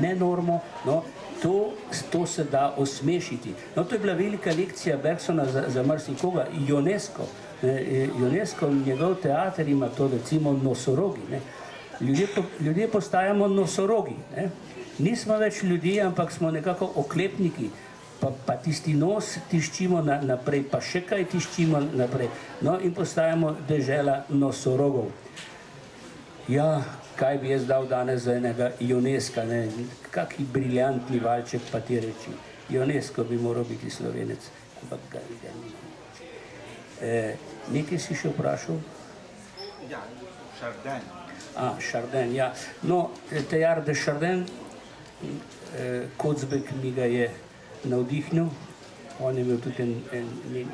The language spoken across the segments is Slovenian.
ne normo, no, to se da osmešiti. No, to je bila velika lekcija Bergsona za marsikoga, Ionesco. Ionesco, njegov teater ima to, recimo, nosorogi. Ne. Ljudje postajamo nosorogi. Ne. Nismo več ljudje, ampak smo nekako oklepniki, pa tisti nos tiščimo naprej, pa še kaj tiščimo naprej. No, in postajamo dežela nosorogov. Ja, kaj bi jaz dal danes za enega Ionesca, ne, kaki briljantni valček pa ti reči. Ionesco bi moral biti Slovenec, ampak ga nimam. Nekaj si še vprašal? Ja, Chardin. Chardin, ja. No, Teilhard de Chardin, Kocbek mi ga je navdihnil, on je imel tudi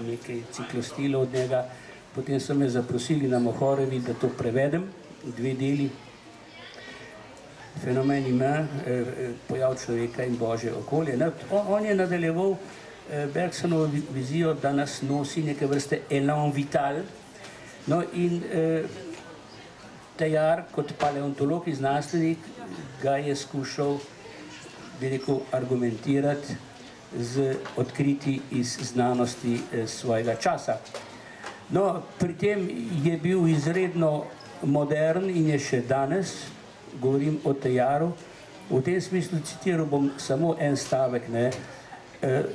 nekaj ciklostilov od njega, potem so me zaprosili na Mohorevi, da to prevedem, 2 deli. Fenomen ima, pojav človeka in Božje okolje. On je nadaljeval Bergsonovo vizijo, da nas nosi neke vrste elan vital. No in Teilhard kot paleontolog in znanstvenik ga je skušal, bi rekel, argumentirati z odkriti iz znanosti svojega časa. No, pri tem je bil izredno modern in je še danes, govorim o Teilhardu, v tem smislu citiral bom samo en stavek, ne.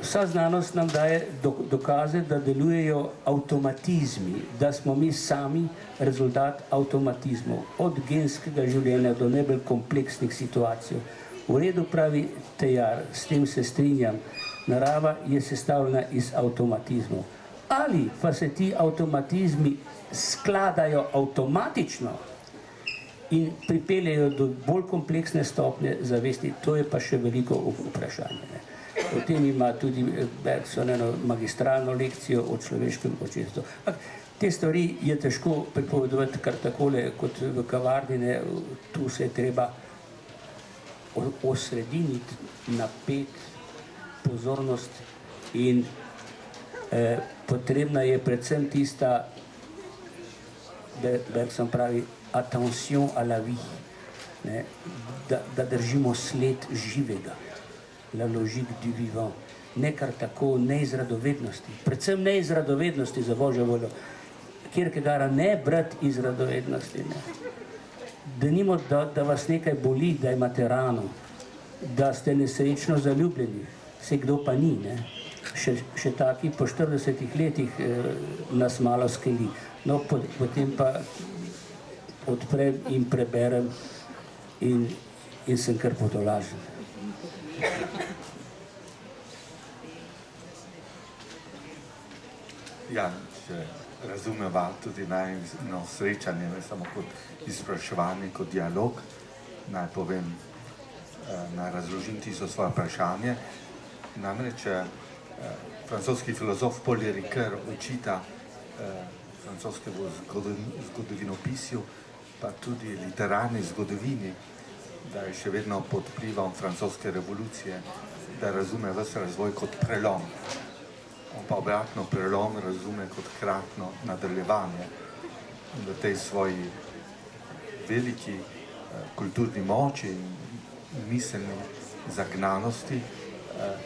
Vsa znanost nam daje dokaze, da delujejo avtomatizmi, da smo mi sami rezultat avtomatizmov, od genskega življenja do najbolj kompleksnih situacij. V redu, pravi Teilhard, s tem se strinjam, narava je sestavljena iz avtomatizmov. Ali pa se ti avtomatizmi skladajo avtomatično in pripeljejo do bolj kompleksne stopnje zavesti, to je pa še veliko vprašanje. Ne. O tem ima tudi Bergson eno magistralno lekcijo o človeškem očesu. Te stvari je težko pripovedovati kar takole, kot v kavarni, ne. Tu se je treba osrediniti, napeti pozornost in potrebna je predvsem tista, Bergson pravi, attention à la vie, ne, da držimo sled živega, la logique du vivant, ne kar tako, ne iz radovednosti, predvsem ne iz radovednosti, za Božjo voljo, Kierkegaarda ne brati iz radovednosti, ne. Denimo, da vas nekaj boli, da imate rano, da ste nesrečno zaljubljeni, se kdo pa ni, ne. Še taki po 40 letih nas malo skeli. No, potem pa odprem in preberem in sem kar potolažen. Ja, če razumeva tudi najno srečanje, ne samo kot izpraševanje, kot dialog, naj povem, naj razložim tisto svoje vprašanje. Namreč francoski filozof Paul Ricoeur očita francoskemu zgodovinopisju, pa tudi literarni zgodovini, da je še vedno pod vplivom francoske revolucije, da razume ves razvoj kot prelom. On pa obratno prelom razume kot hkratno nadaljevanje. In v tej svoji veliki kulturni moči in miselni zagnanosti,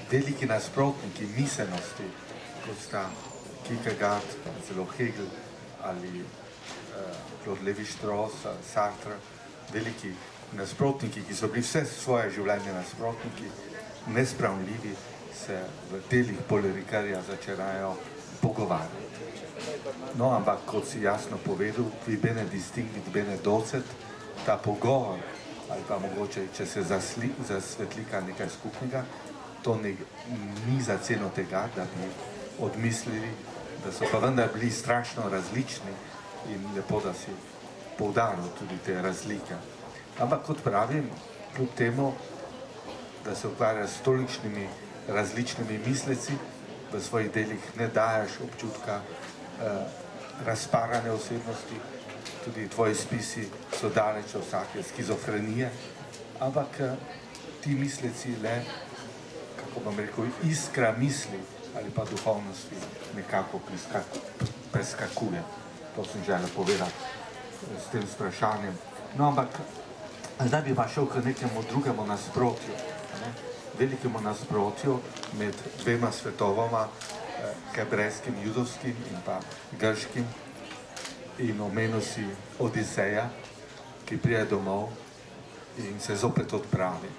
veliki nasprotniki miselnosti, kot sta Kierkegaard, celo Hegel ali Claude Lévi-Strauss, Sartre, veliki nasprotniki, ki so bili vse svoje življenje nasprotniki, nespravljivi, se v delih Paula Ricoeurja začerajo pogovarjati. No, ampak kot si jasno povedal, qui bene distinguit bene docet, ta pogovor, ali pa mogoče, če se zasvetlika nekaj skupnega, to ni za ceno tega, da bi odmislili, da so pa vendar bili strašno različni in lepo, da si poudaril tudi te razlike. Ampak kot pravim, kljub temu, da se ukvarja s tolikšnimi različnimi misleci, v svojih delih ne daješ občutka razparane osebnosti, tudi tvoji spisi so daleč od vsake skizofrenije, ampak ti misleci le, kako bom rekel, iskra misli ali pa duhovnosti nekako preskakuje. To sem želel povedati s tem vprašanjem. No, ampak Zdaj bi pa šel k nekemu drugemu nasprotju, ne? Velikemu nasprotju med dvema svetovoma, hebrejskim, judovskim in pa grškim, in omenil si Odiseja, ki prije domov in se zopet odpravi.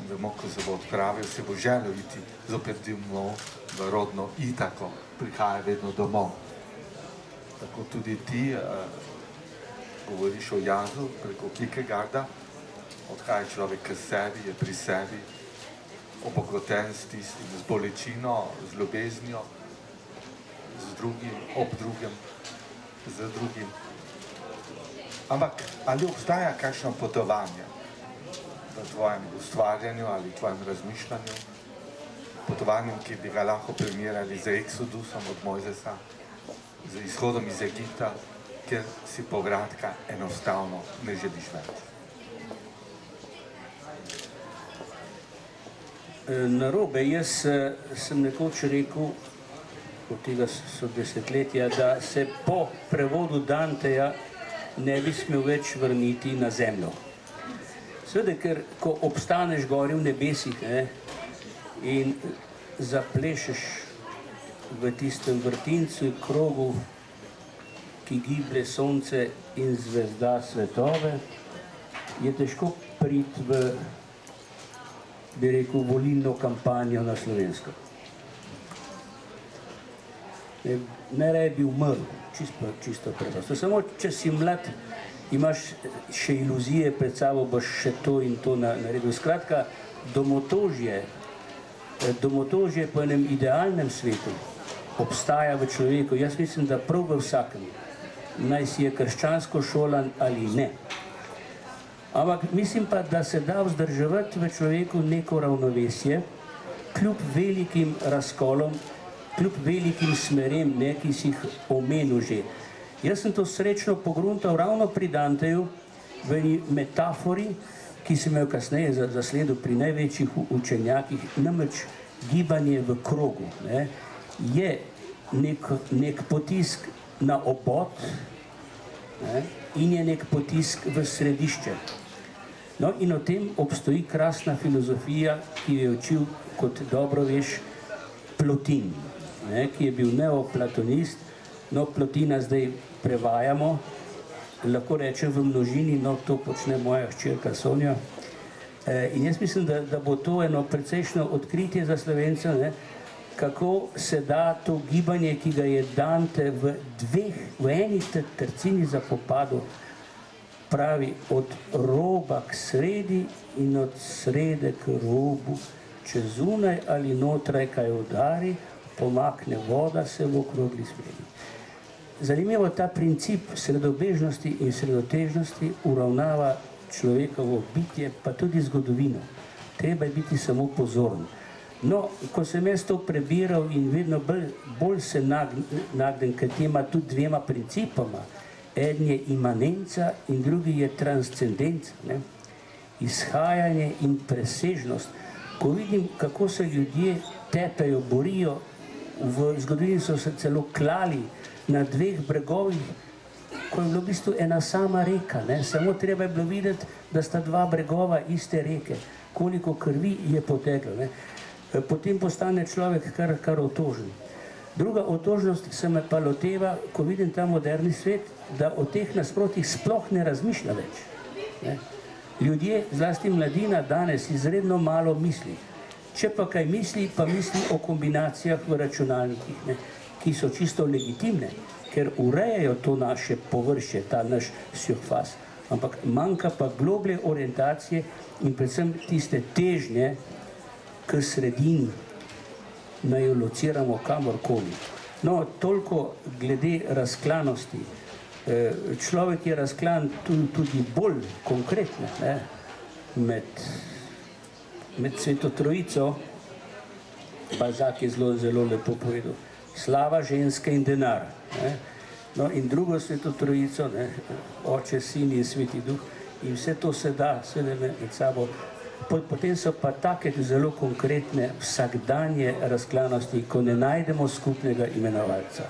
Vemo, ko se bo odpravil, se bo želel iti zopet domov v rodno Itako, prihaja vedno domov. Tako tudi ti govoriš o jazu preko Kierkegaarda, odhaja človek k sebi, je pri sebi, obogoten s tistim, z bolečino, z ljubeznijo, z drugim, ob drugem, z drugim. Ampak ali obstaja kakšno potovanje v tvojem ustvarjanju ali tvojem razmišljanju, potovanjem, ki bi ga lahko primerjali z Eksodusom od Mojzesa, z izhodom iz Egipta, kjer si povratka enostavno ne želiš več? Narobe, jaz sem nekoč rekel, od tega so desetletja, da se po prevodu Danteja ne bi smel več vrniti na zemljo. Seveda, ker ko obstaneš gori v nebesih, ne, in zaplešeš v tistem vrtincu, krogu, ki giblje sonce in zvezda svetove, je težko priti v, bi rekel, volilno kampanjo na slovensko. Najraje bi umrl, čisto preprosto. Samo, če si mlad, imaš še iluzije pred sabo, boš še to in to naredil. Skratka, domotožje po enem idealnem svetu obstaja v človeku. Jaz mislim, da prav v vsakem, naj si je krščansko šolan ali ne. Ampak mislim pa, da se da vzdrževati v človeku neko ravnovesje, kljub velikim razkolom, kljub velikim smerem, ne, ki si jih omenil že. Jaz sem to srečno pogruntal ravno pri Danteju v eni metafori, ki sem jo kasneje zasledil pri največjih učenjakih, namreč gibanje v krogu, ne, je nek potisk na obod, ne, in je nek potisk v središče. No, in o tem obstoji krasna filozofija, ki jo je učil, kot dobro veš, Plotin, ne, ki je bil neoplatonist. No, Plotina zdaj prevajamo, lahko rečem v množini, no, to počne moja hčerka Sonja. In jaz mislim, da bo to eno precejšnjo odkritje za Slovence, ne, kako se da to gibanje, ki ga je Dante v eni tercini zapopadel, pravi, od roba k sredi in od srede k robu, če zunaj ali notraj kaj udari, pomakne voda se v okrogli smeri. Zanimivo, ta princip sredobežnosti in sredotežnosti uravnava človekovo bitje, pa tudi zgodovino. Treba je biti samo pozoren. No, ko sem jaz to prebiral in vedno bolj se nagnem k tema tudi dvema principoma, eden je imanenca in drugi je transcendenca, ne? Izhajanje in presežnost. Ko vidim, kako se ljudje tepejo, borijo, v zgodovini so se celo klali na dveh bregovih, ko je bilo v bistvu ena sama reka, ne? Samo treba je bilo videti, da sta dva bregova iste reke, koliko krvi je poteklo, ne? Potem postane človek kar otožen. Druga otožnost se me pa loteva, ko vidim ta moderni svet, da o teh nasprotjih sploh ne razmišlja več, ne? Ljudje, zlasti mladina, danes izredno malo misli. Če pa kaj misli, pa misli o kombinacijah v računalnikih, ne? Ki so čisto legitimne, ker urejajo to naše površje, ta naš surface. Ampak manjka pa globlje orientacije in predvsem tiste težnje k sredini, naj jo lociramo kamorkoli. No, toliko glede razklanosti. Človek je razklan tudi bolj konkretno, ne? Med Sveto Trojico, Balzac je zelo lepo povedal, slava, ženska in denar, ne? No, in drugo Sveto Trojico, ne? Oče, Sin in Sveti Duh, in vse to se da med sabo. Potem so pa take zelo konkretne vsakdanje razklanosti, ko ne najdemo skupnega imenovalca.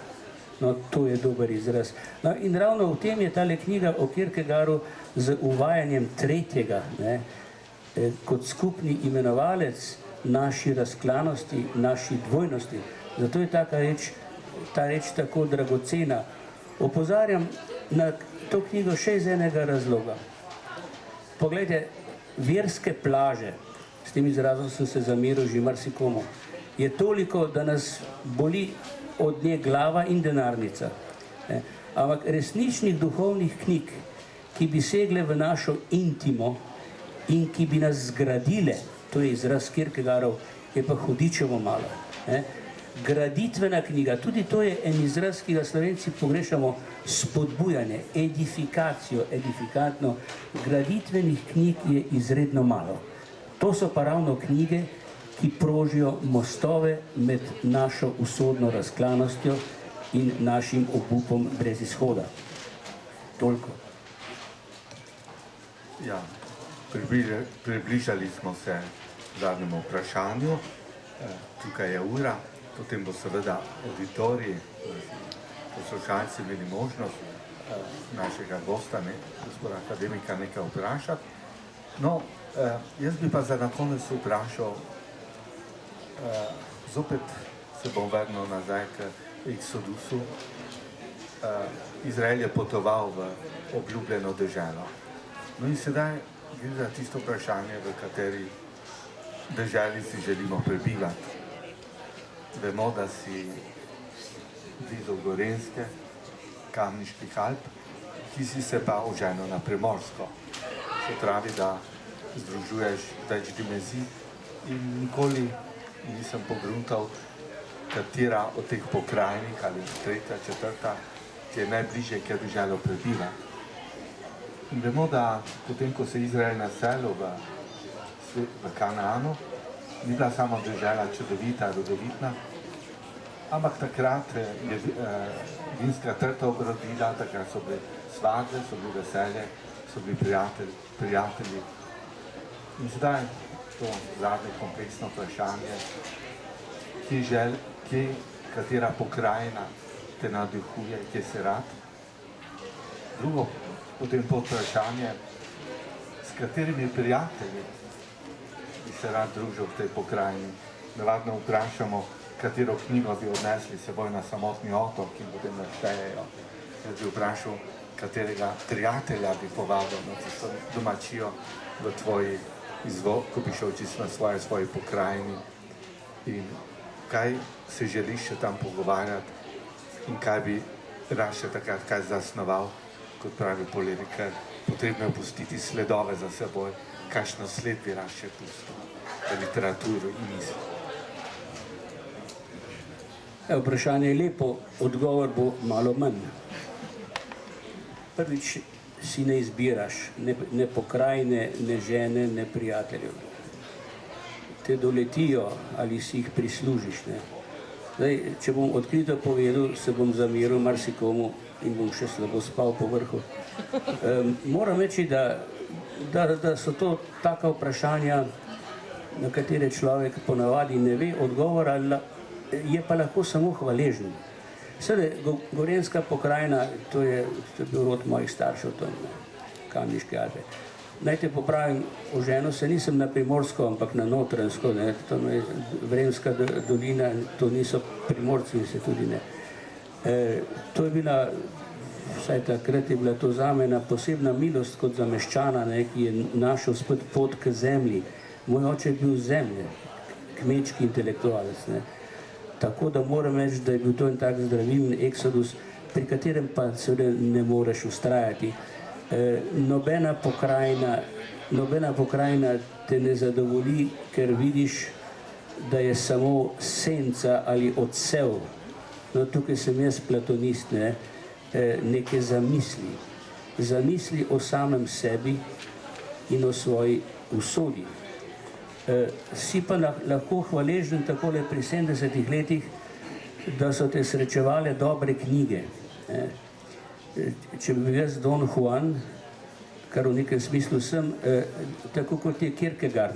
No, to je dober izraz. No, in ravno v tem je tale knjiga o Kierkegaardu z uvajanjem tretjega, ne, kot skupni imenovalec naši razklanosti, naši dvojnosti. Zato je ta reč tako dragocena. Opozarjam na to knjigo še iz enega razloga. Poglejte, verske plaže, s tem izrazom sem se zameril že marsikomu, je toliko, da nas boli od nje glava in denarnica. Ampak resničnih duhovnih knjig, ki bi segle v našo intimo in ki bi nas zgradile, to je izraz Kierkegaardov, je pa hudičevo malo. Graditvena knjiga, tudi to je en izraz, ki ga Slovenci pogrešamo, spodbujanje, edifikacijo, edifikantno. Graditvenih knjig je izredno malo. To so pa ravno knjige, ki prožijo mostove med našo usodno razklanostjo in našim obupom brez izhoda. Toliko. Ja, približali smo se zadnjemu vprašanju. Tukaj je ura, potem bo seveda auditorij, poslušalci imeli možnost našega gosta, gospoda akademika, nekaj vprašati. No, jaz bi pa za na konec vprašal, zopet se bom vrnil nazaj k Exodusu. Izrael je potoval v obljubljeno deželo. No in sedaj gre za tisto vprašanje, v kateri deželi si želimo prebivati. Vemo, da si blizu Gorenjske, Kamniških Alp, ki si se pa oženil na Primorsko. Se pravi, da združuješ več dimenzij in nikoli nisem pogruntal, katera od teh pokrajnih ali tretja, četrta, ki je najbližje, kjer bi želel prebivati. In vemo, da potem, ko se Izrael naselil v Kanaanu, ni bila samo dežela čudovita, rodovitna, ampak takrat je vinska trta obrodila, takrat so bili svadbe, so bili veselje, so bili prijatelji. In zdaj to zadnje kompleksno vprašanje, katera pokrajina te navdihuje, kje si rad. Drugo, potem podvprašanje, s katerimi prijatelji bi se rad družil v tej pokrajini. Navadno vprašamo, katero knjigo bi odnesli seboj na samotni otok in potem naštejejo. Jaz bi vprašal, katerega prijatelja bi povabil na tisto domačijo v tvoji ko bi šel čisto na svoji pokrajini in kaj se želiš še tam pogovarjati in kaj bi rad še takrat kaj zasnoval, kot pravi Polevikar, potrebno je pustiti sledove za seboj, kakšno sled bi rad še pustil v literaturo in misli. Vprašanje je lepo, odgovor bo malo manj. Prvič, si ne izbiraš, ne pokrajine, ne žene, ne prijateljev. Te doletijo ali si jih prislužiš. Zdaj, če bom odkrito povedal, se bom zameril marsikomu in bom še slabo spal po vrhu. Moram reči, da so to taka vprašanja, na katere človek ponavadi ne ve odgovora, je pa lahko samo hvaležen. Seveda, Gorenjska pokrajina, to je bil rod mojih staršev, to je Kamniške Alpe. Naj te popravim, oženil se nisem na Primorsko, ampak na Notranjsko, to je Vremska dolina, to niso Primorci in se tudi ne. To je bila, vsaj takrat je bila to zame ena posebna milost kot za meščana, ki je našel spet pot k zemlji. Moj oče je bil zemlje, kmečki intelektualec. Tako da moram reči, da je bil to en tak zdravilen eksodus, pri katerem pa seveda ne moreš ustrajati. Nobena pokrajina te ne zadovolji, ker vidiš, da je samo senca ali odsev. No, tukaj sem jaz platonist, neke zamisli. Zamisli o samem sebi in o svoji usodi. Si pa lahko hvaležen takole pri 70 letih, da so te srečevale dobre knjige. Če bi bil jaz Don Juan, kar v nekem smislu sem, tako kot je Kierkegaard,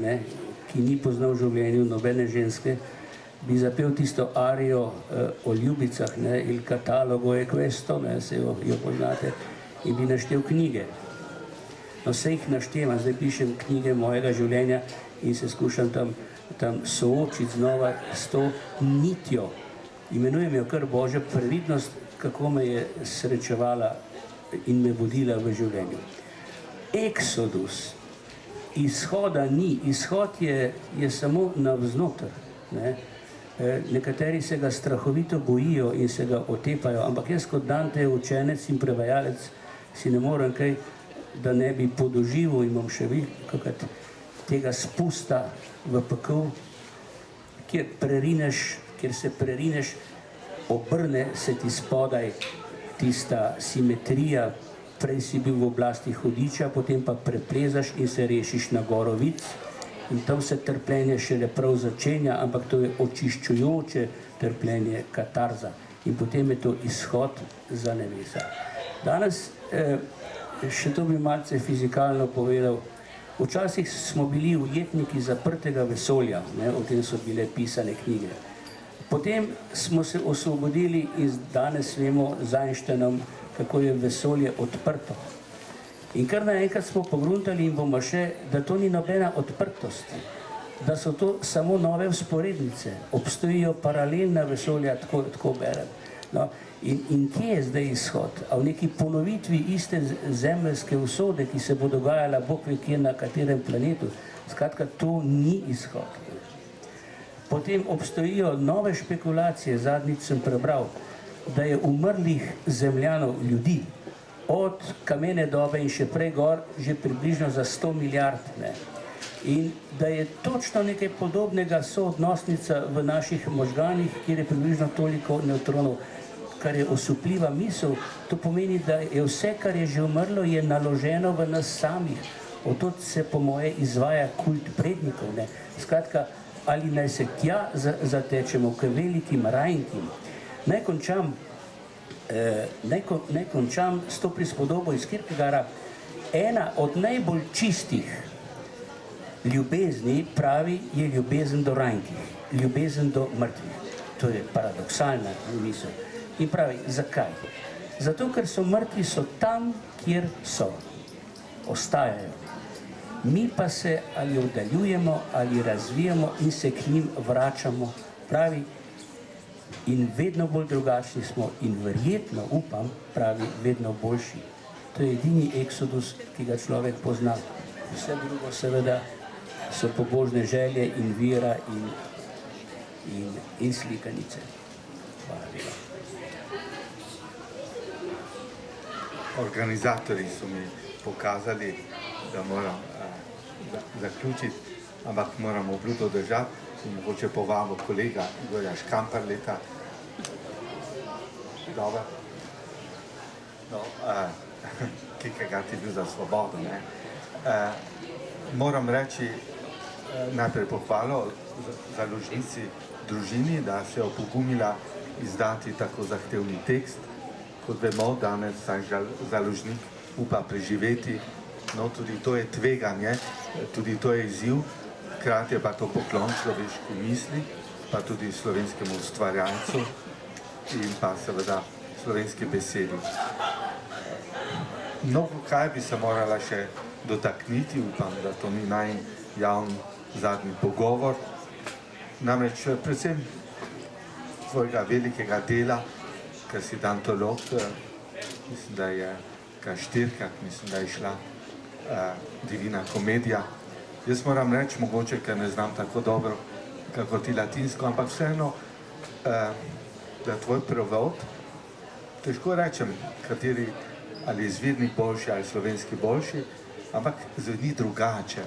ki ni poznal v življenju nobene ženske, bi zapel tisto arijo o ljubicah, ne, il catalogo è questo, ne, se jo poznate, in bi naštel knjige. No, vse jih naštevam, zdaj pišem knjige mojega življenja in se skušam tam soočiti znova s to nitjo. Imenujem jo kar Božja previdnost, kako me je srečevala in me vodila v življenju. Eksodus, izhoda ni, izhod je samo navznoter. Ne? Nekateri se ga strahovito bojijo in se ga otepajo, ampak jaz kot Dantejev učenec in prevajalec si ne morem kaj, da ne bi podoživel in bom še velikokrat tega spusta v pekel, kjer se prerineš, obrne se ti spodaj tista simetrija, prej si bil v oblasti hudiča, potem pa preplezaš in se rešiš na gorovic in tam se trpljenje šele prav začenja, ampak to je očiščujoče trpljenje, katarza in potem je to izhod za nebesa. Danes, še to bi malce fizikalno povedal, včasih smo bili ujetniki zaprtega vesolja, ne, o tem so bile pisane knjige. Potem smo se osvobodili in danes vemo z Einsteinom, kako je vesolje odprto. In kar naenkrat smo pogruntali in bomo še, da to ni nobena odprtost, da so to samo nove vzporednice, obstojijo paralelna vesolja, tako berem. No, in kje je zdaj izhod? A v neki ponovitvi iste zemeljske usode, ki se bo dogajala Bog ve kje na katerem planetu? Skratka, to ni izhod. Potem obstojijo nove špekulacije, zadnjič sem prebral, da je umrlih zemljanov ljudi od kamene dobe in še prej gor že približno za 100 milijard. Ne. In da je točno nekaj podobnega soodnosnica v naših možganih, kjer je približno toliko nevtronov, kar je osupljiva misel, to pomeni, da je vse, kar je že umrlo, je naloženo v nas samih. Od se po moje izvaja kult prednikov. Ne. Skratka, ali naj se tja zatečemo k velikim rajnkim. Naj končam s to prispodobo iz Kierkegaarda. Ena od najbolj čistih ljubezni, pravi, je ljubezen do rajnkih, ljubezen do mrtvih. To je paradoksalna misel. In pravi, zakaj? Zato, ker so mrtvi, so tam, kjer so, ostajajo. Mi pa se ali oddaljujemo, ali razvijamo in se k njim vračamo, pravi, in vedno bolj drugačni smo in verjetno, upam, pravi, vedno boljši. To je edini eksodus, ki ga človek pozna. Vse drugo seveda so pobožne želje in vera in slikanice. Hvala lepa. Organizatorji so mi pokazali, da moram zaključiti, ampak moram obljubo držati in mogoče povabo kolega Igorja Škamparleta. Dobro. No, kikega ti bil za svobodo, ne? Moram reči najprej pohvalo založnici družini, da se je opogumila izdati tako zahtevni tekst. Kot vemo, danes založnik upa preživeti, no tudi to je tveganje, tudi to je izziv, hkrati je pa to poklon človeški misli, pa tudi slovenskemu ustvarjalcu in pa seveda slovenski besedi. Mnogo kaj bi se morala še dotakniti, upam, da to ni javni zadnji pogovor, namreč predvsem svojega velikega dela, ker si dantolog, mislim, da je kar 4-krat, mislim, da je šla Divina komedija. Jaz moram reči, mogoče, ker ne znam tako dobro, kako ti latinsko, ampak vseeno, da tvoj prevod, težko rečem, kateri ali izvirnik boljši ali slovenski boljši, ampak zveni drugače.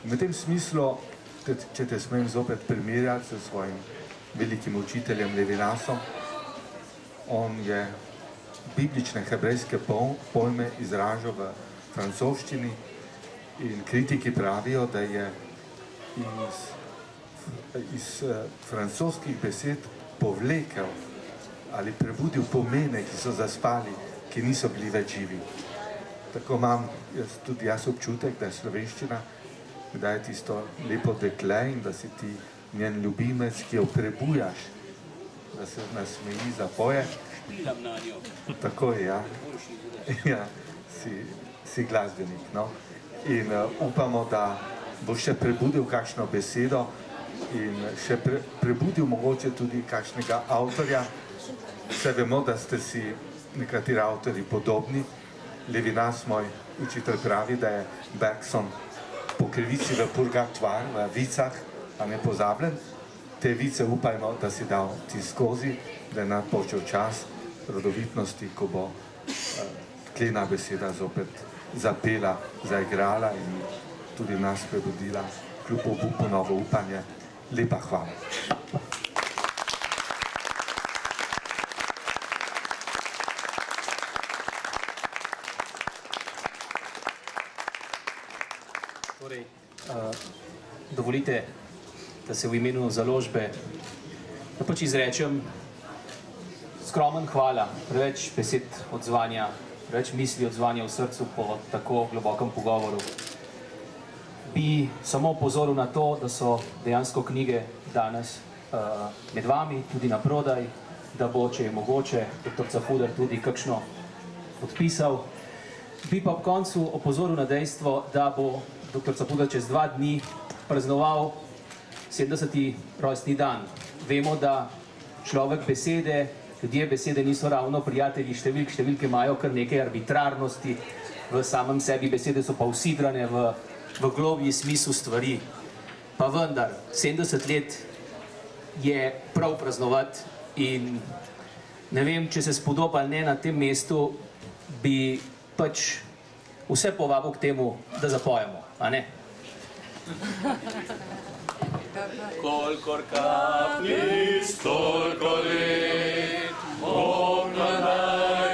V tem smislu, če te smem zopet primerjati s svojim velikim učiteljem Levinasom, on je biblične hebrejske pojme izražal v francoščini in kritiki pravijo, da je iz francoskih besed povlekel ali prebudil pomene, ki so zaspali, ki niso bili več živi. Tako imam tudi jaz občutek, da je slovenščina, da je tisto lepo dekle in da si ti njen ljubimec, ki jo prebujaš, da se nasmeji, zapoje. Špilam na njo. Tako je, ja. Ja, si glasbenik, no. In upamo, da bo še prebudil kakšno besedo in še prebudil mogoče tudi kakšnega avtorja. Vse vemo, da ste si nekateri avtorji podobni. Levinas, moj učitelj, pravi, da je Bergson po krivici v purgatoir, v vicah, a ne pozabljen. Te vice upajmo, da si dal ti skozi, da je napočil čas rodovitnosti, ko bo klena beseda zopet zapela, zaigrala in tudi nas prebudila kljub obupu novo upanje. Lepa hvala. Torej, dovolite, da se v imenu založbe pač izrečem skromen hvala, preveč besed odzvanja, preveč misli odzvanja v srcu po tako globokem pogovoru. Bi samo opozoril na to, da so dejansko knjige danes med vami, tudi na prodaj, da bo, če je mogoče, dr. Capuder tudi kakšno podpisal. Bi pa ob koncu opozoril na dejstvo, da bo dr. Capuder čez 2 dni praznoval 70. rojstni dan. Vemo, da človek besede, ljudje besede niso ravno prijatelji številk, številke imajo kar nekaj arbitrarnosti v samem sebi, besede so pa usidrane v globlji smislu stvari. Pa vendar, 70 let je prav praznovati in ne vem, če se spodoba ali ne na tem mestu, bi pač vse povabil k temu, da zapojemo, a ne? Kolikor kapljic, toliko let, Bog nam daje.